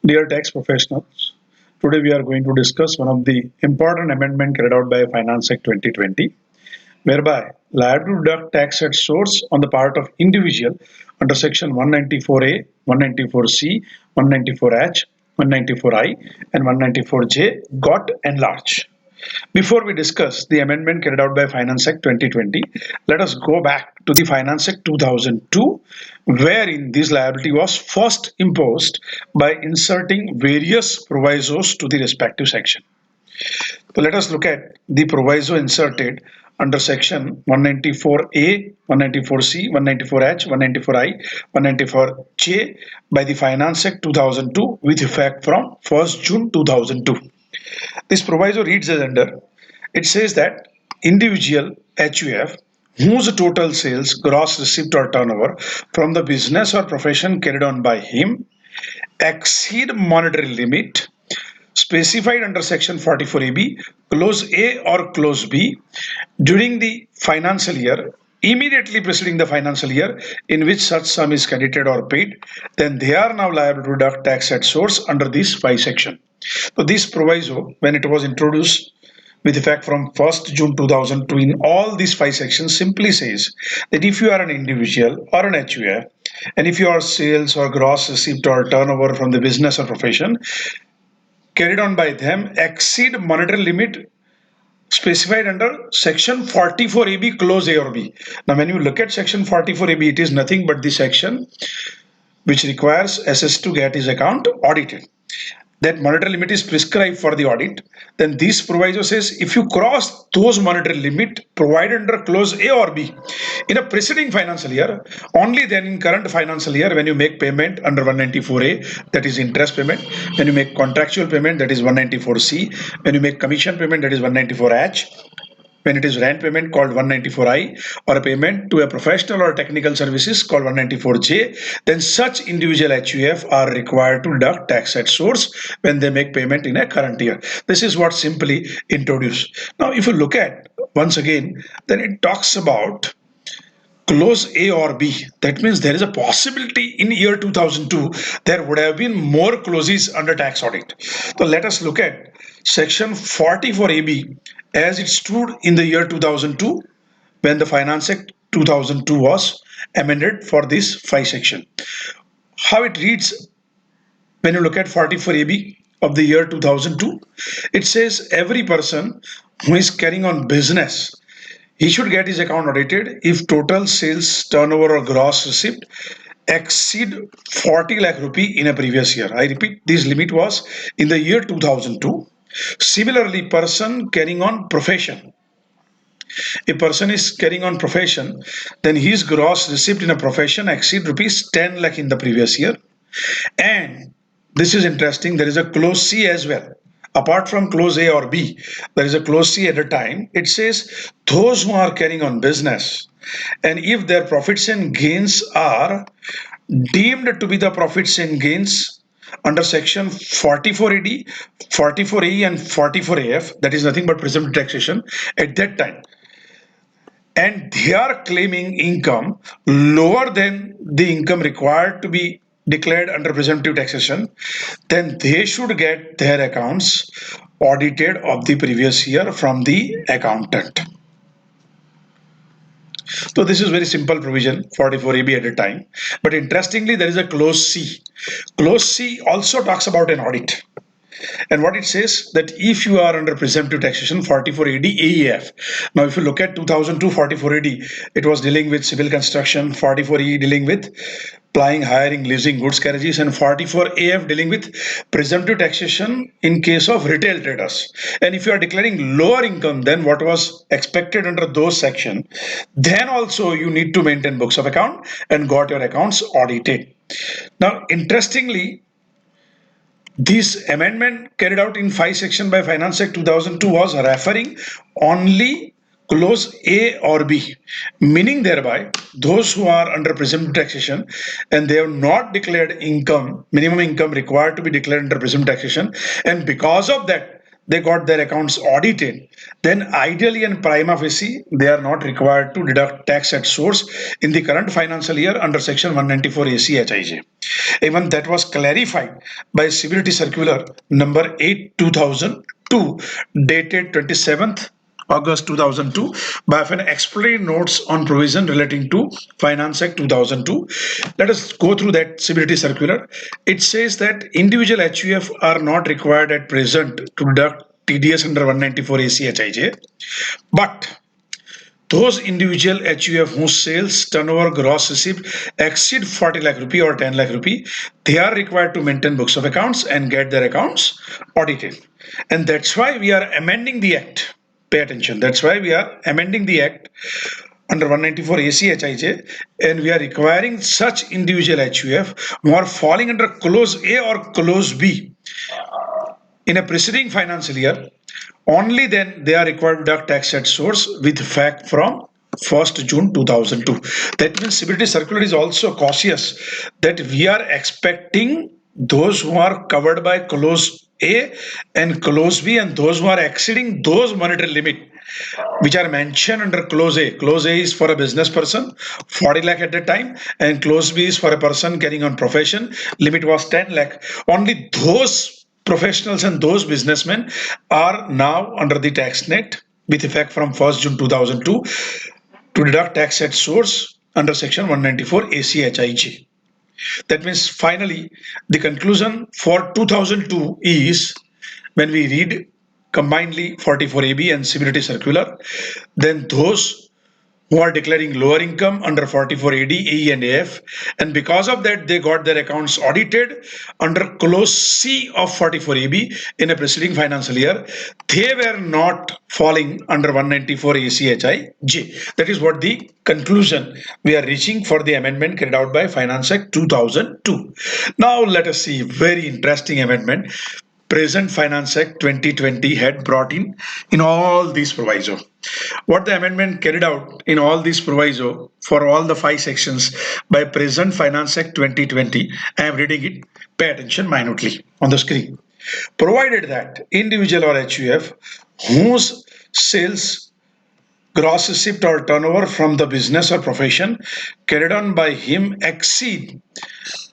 Dear tax professionals, today we are going to discuss one of the important amendment carried out by Finance Act 2020, whereby liable to deduct tax at source on the part of individual under section 194A, 194C, 194H, 194I, and 194J got enlarged. Before we discuss the amendment carried out by Finance Act 2020, let us go back to the Finance Act 2002, wherein this liability was first imposed by inserting various provisos to the respective section. So let us look at the proviso inserted under section 194A, 194C, 194H, 194I, 194J by the Finance Act 2002 with effect from 1st June 2002. This proviso reads as under, it says that individual HUF whose total sales, gross receipt or turnover from the business or profession carried on by him exceed monetary limit specified under section 44AB, clause A or clause B during the financial year immediately preceding the financial year in which such sum is credited or paid, then they are now liable to deduct tax at source under this 5 section. So this proviso, when it was introduced with effect from 1st June 2002 in all these 5 sections, simply says that if you are an individual or an HUF and if your sales or gross receipt or turnover from the business or profession carried on by them exceed monetary limit specified under section 44AB clause A or B. Now when you look at section 44AB, it is nothing but the section which requires SS to get his account audited. That monetary limit is prescribed for the audit, then this proviso says if you cross those monetary limit provided under clause A or B in a preceding financial year, only then in current financial year when you make payment under 194A, that is interest payment, when you make contractual payment, that is 194C, when you make commission payment, that is 194H, when it is rent payment called 194I, or a payment to a professional or technical services called 194J, then such individual HUF are required to deduct tax at source when they make payment in a current year. This is what simply introduced. Now if you look at once again, then it talks about clause A or B. That means there is a possibility in year 2002 there would have been more clauses under tax audit. So let us look at section 44AB as it stood in the year 2002 when the Finance Act 2002 was amended for this 5 section. How it reads when you look at 44AB of the year 2002, it says every person who is carrying on business, he should get his account audited if total sales, turnover or gross receipt exceed 40 lakh rupee in a previous year. I repeat, this limit was in the year 2002. Similarly, person carrying on profession. A person is carrying on profession, then his gross receipt in a profession exceed rupees 10 lakh in the previous year. And this is interesting, there is a clause C as well. Apart from clause A or B, there is a clause C at a time. It says those who are carrying on business and if their profits and gains are deemed to be the profits and gains under section 44AD, 44AE and 44AF, that is nothing but presumptive taxation at that time, and they are claiming income lower than the income required to be declared under presumptive taxation, then they should get their accounts audited of the previous year from the accountant. So this is very simple provision 44AB at a time. But interestingly, there is a clause C. Clause C also talks about an audit. And what it says that if you are under presumptive taxation 44AD AEF. Now if you look at 2002 44AD, it was dealing with civil construction, 44E dealing with plying, hiring, leasing, goods carriages, and 44AF dealing with presumptive taxation in case of retail traders. And if you are declaring lower income than what was expected under those section, then also you need to maintain books of account and got your accounts audited. Now interestingly, this amendment carried out in 5 section by Finance Act 2002 was referring only clause A or B, meaning thereby those who are under presumptive taxation and they have not declared income, minimum income required to be declared under presumptive taxation, and because of that they got their accounts audited, then ideally and prima facie, they are not required to deduct tax at source in the current financial year under Section 194 ACHIJ. Even that was clarified by Civility Circular number 8 2002, dated 27th August 2002, by an explanatory notes on provision relating to Finance Act 2002. Let us go through that civility circular. It says that individual HUF are not required at present to deduct TDS under 194 ACHIJ, but those individual HUF whose sales turnover gross receipt exceed 40 lakh rupee or 10 lakh rupee, they are required to maintain books of accounts and get their accounts audited. And that's why we are amending the act. Pay attention. That's why we are amending the act under 194 ACHIJ, and we are requiring such individual HUF who are falling under clause A or clause B in a preceding financial year. Only then they are required to deduct tax at source with effect from 1st June 2002. That means Civility Circular is also cautious that we are expecting those who are covered by clause A and clause B and those who are exceeding those monetary limit which are mentioned under clause A. Clause A is for a business person, 40 lakh at the time, and clause B is for a person carrying on profession, limit was 10 lakh. Only those professionals and those businessmen are now under the tax net with effect from 1st June 2002 to deduct tax at source under section 194 ACHIG. That means finally the conclusion for 2002 is, when we read combinedly 44AB and Civility Circular, then those who are declaring lower income under 44AD, E and AF, and because of that they got their accounts audited under clause C of 44AB in a preceding financial year, they were not falling under 194 ACHIJ. That is what the conclusion we are reaching for the amendment carried out by Finance Act 2002. Now let us see very interesting amendment present Finance Act 2020 had brought in all these proviso. What the amendment carried out in all these proviso for all the 5 sections by present Finance Act 2020, I am reading it, pay attention minutely on the screen. Provided that individual or HUF whose sales gross receipt or turnover from the business or profession carried on by him exceed.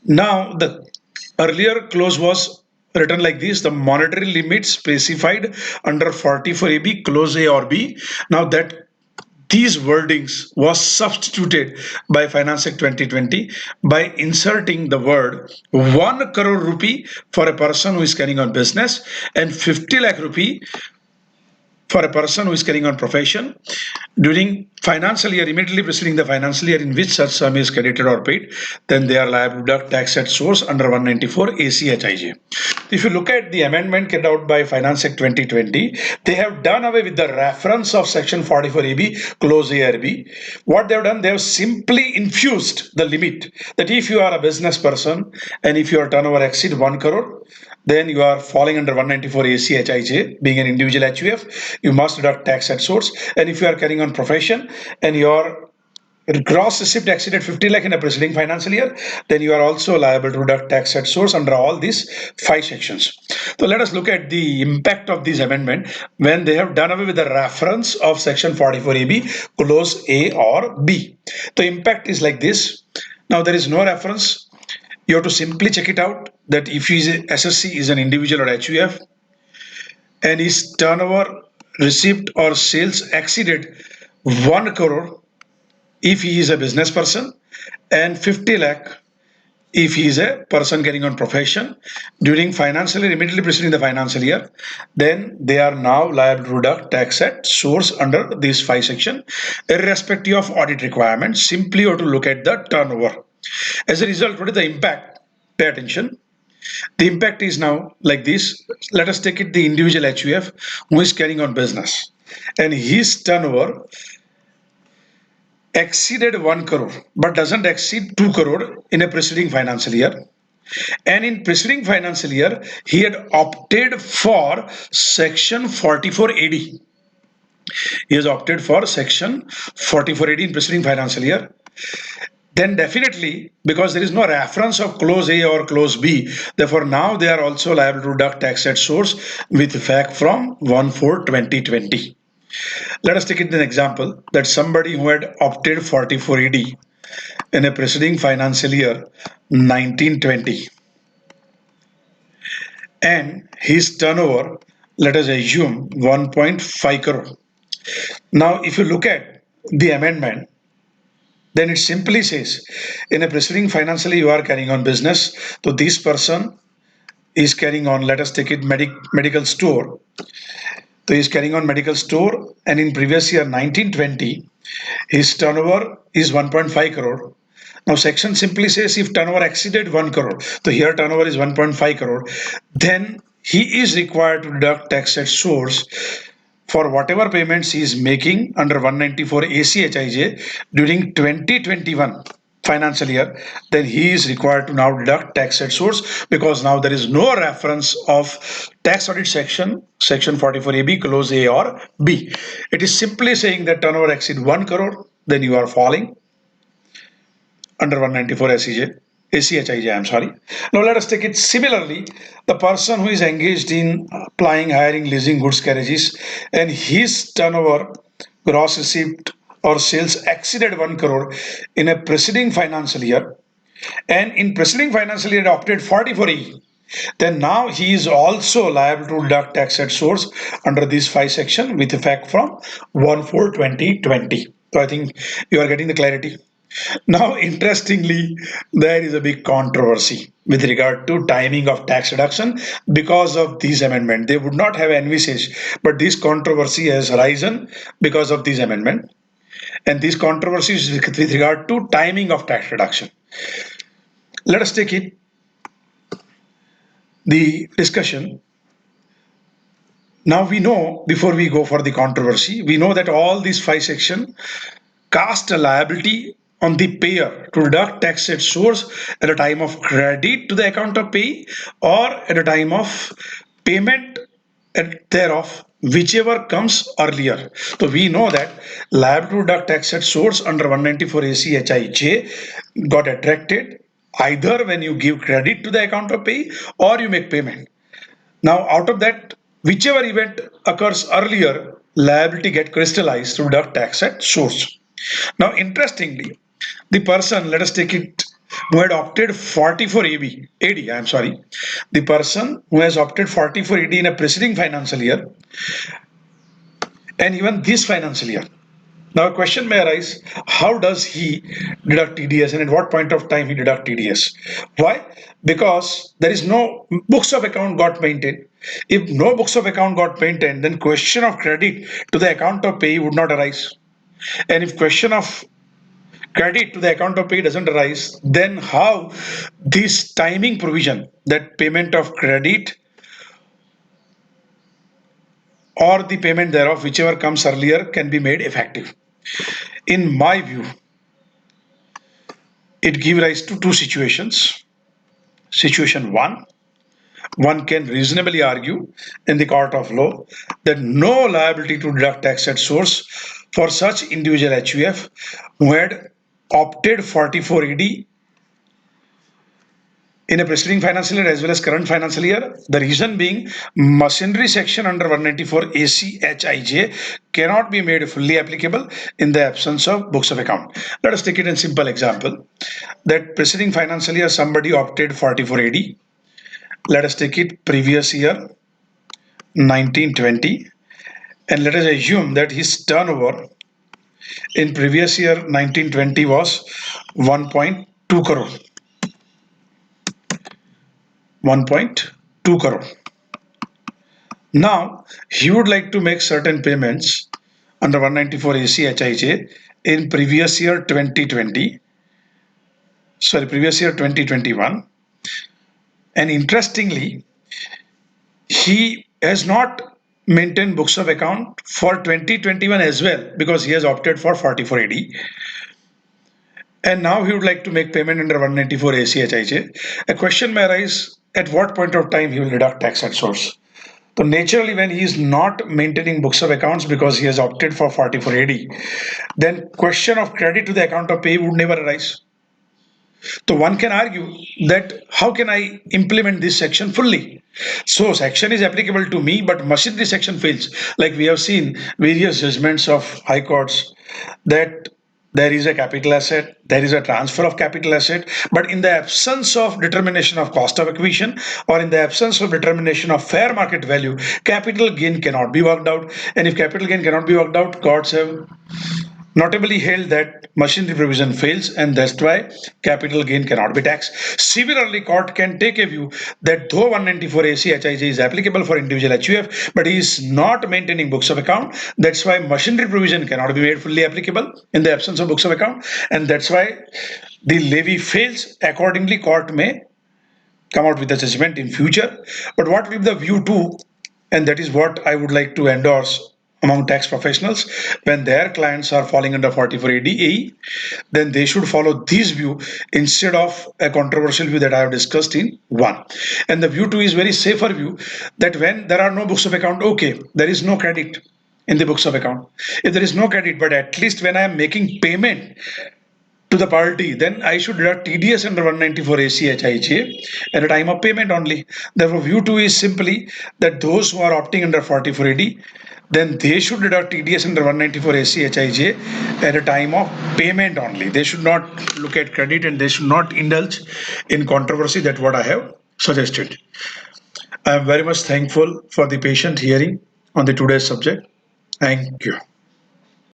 Now the earlier clause was written like this: the monetary limit specified under 44AB clause A or B. Now that these wordings was substituted by Finance Act 2020 by inserting the word 1 crore rupee for a person who is carrying on business and 50 lakh rupee for a person who is carrying on profession during financial year immediately preceding the financial year in which such sum is credited or paid, then they are liable to deduct tax at source under 194 ACHIJ. If you look at the amendment carried out by Finance Act 2020, they have done away with the reference of section 44AB clause A or B. What they have done, they have simply infused the limit that if you are a business person and if your turnover exceed 1 crore, then you are falling under 194 ACHIJ. Being an individual HUF, you must deduct tax at source. And if you are carrying on profession and your gross receipt exceeded 50 lakh in a preceding financial year, then you are also liable to deduct tax at source under all these 5 sections. So let us look at the impact of this amendment when they have done away with the reference of section 44AB clause A or B. The impact is like this. Now there is no reference. You have to simply check it out that if his SSC is an individual or HUF and his turnover, receipt or sales exceeded 1 crore if he is a business person and 50 lakh if he is a person carrying on profession during financial year immediately preceding the financial year, then they are now liable to deduct tax at source under these 5 sections irrespective of audit requirements. Simply you have to look at the turnover. As a result, what is the impact? Pay attention. The impact is now like this. Let us take it the individual HUF who is carrying on business and his turnover exceeded 1 crore but doesn't exceed 2 crore in a preceding financial year. And in preceding financial year, he had opted for section 44AD. He has opted for section 44AD in preceding financial year. then definitely, because there is no reference of clause A or clause B, therefore now they are also liable to deduct tax at source with effect from 1/4/2020. Let us take it an example that somebody who had opted 44ED in a preceding financial year 1920 and his turnover, let us assume 1.5 crore. Now, if you look at the amendment, then it simply says in a preceding financial year you are carrying on business, so this person is carrying on, let us take it medical store. So he is carrying on medical store, and in previous year 1920 his turnover is 1.5 crore. Now section simply says if turnover exceeded 1 crore, so here turnover is 1.5 crore, then he is required to deduct tax at source for whatever payments he is making under 194 ACHIJ during 2021 financial year. Then he is required to now deduct tax at source, because now there is no reference of tax audit section 44AB clause A or B. It is simply saying that turnover exceed 1 crore, then you are falling under 194 ACHIJ, I'm sorry. Now let us take it similarly. The person who is engaged in applying, hiring, leasing goods carriages, and his turnover, gross receipt or sales exceeded 1 crore in a preceding financial year, and in preceding financial year opted 44E, then now he is also liable to deduct tax at source under this 5 section with effect from 1/4/2020. So I think you are getting the clarity. Now, interestingly, there is a big controversy with regard to timing of tax reduction because of these amendment. They would not have envisaged, but this controversy has arisen because of this amendment, and these controversies with regard to timing of tax reduction. Let us take it the discussion. Now we know, before we go for the controversy, we know that all these 5 sections cast a liability on the payer to deduct tax at source at a time of credit to the account of pay or at a time of payment thereof, whichever comes earlier. So we know that liability to deduct tax at source under 194 ACHIJ got attracted either when you give credit to the account of pay or you make payment. Now, out of that, whichever event occurs earlier, liability get crystallized to deduct tax at source. Now, interestingly, the person, let us take it, who had opted 40 for AD, I'm sorry, the person who has opted 40 for AD in a preceding financial year and even this financial year. Now, a question may arise, how does he deduct TDS and at what point of time he deduct TDS? Why? Because there is no books of account got maintained. If no books of account got maintained, then question of credit to the account of pay would not arise. And if question of credit to the account of pay doesn't arise, then how this timing provision, that payment of credit or the payment thereof, whichever comes earlier, can be made effective? In my view, it gives rise to two situations. Situation one can reasonably argue in the court of law that no liability to deduct tax at source for such individual HUF who had opted 44ED in a preceding financial year as well as current financial year. The reason being, machinery section under 194 ACHIJ cannot be made fully applicable in the absence of books of account. Let us take it in simple example that preceding financial year somebody opted 44AD. Let us take it previous year 1920, and let us assume that his turnover in previous year 1920 was 1.2 crore. 1.2 crore. Now, he would like to make certain payments under 194 ACHIJ in previous year 2020, previous year 2021. And interestingly, he has not maintained books of account for 2021 as well because he has opted for 44AD. And now he would like to make payment under 194 ACHIJ. A question may arise, at what point of time he will deduct tax at source? So naturally, when he is not maintaining books of accounts because he has opted for 44AD, then question of credit to the account of pay would never arise. So one can argue that how can I implement this section fully? So section is applicable to me, but machinery section fails. Like we have seen various judgments of high courts that there is a capital asset, there is a transfer of capital asset, but in the absence of determination of cost of acquisition or in the absence of determination of fair market value, capital gain cannot be worked out. And if capital gain cannot be worked out, courts have notably held that machinery provision fails and that's why capital gain cannot be taxed. Similarly, court can take a view that though 194 AC HIJ is applicable for individual HUF, but he is not maintaining books of account. That's why machinery provision cannot be made fully applicable in the absence of books of account, and that's why the levy fails. Accordingly, court may come out with a judgment in future. But what will be the view too, and that is what I would like to endorse among tax professionals when their clients are falling under 44 ADAE, then they should follow this view instead of a controversial view that I have discussed in one. And the view two is very safer view that when there are no books of account, okay, there is no credit in the books of account. If there is no credit, but at least when I am making payment to the party, then I should deduct TDS under 194 ACHIJ at a time of payment only. Therefore, view 2 is simply that those who are opting under 44 AD, then they should deduct TDS under 194 ACHIJ at a time of payment only. They should not look at credit and they should not indulge in controversy. That's what I have suggested. I am very much thankful for the patient hearing on the today's subject. Thank you.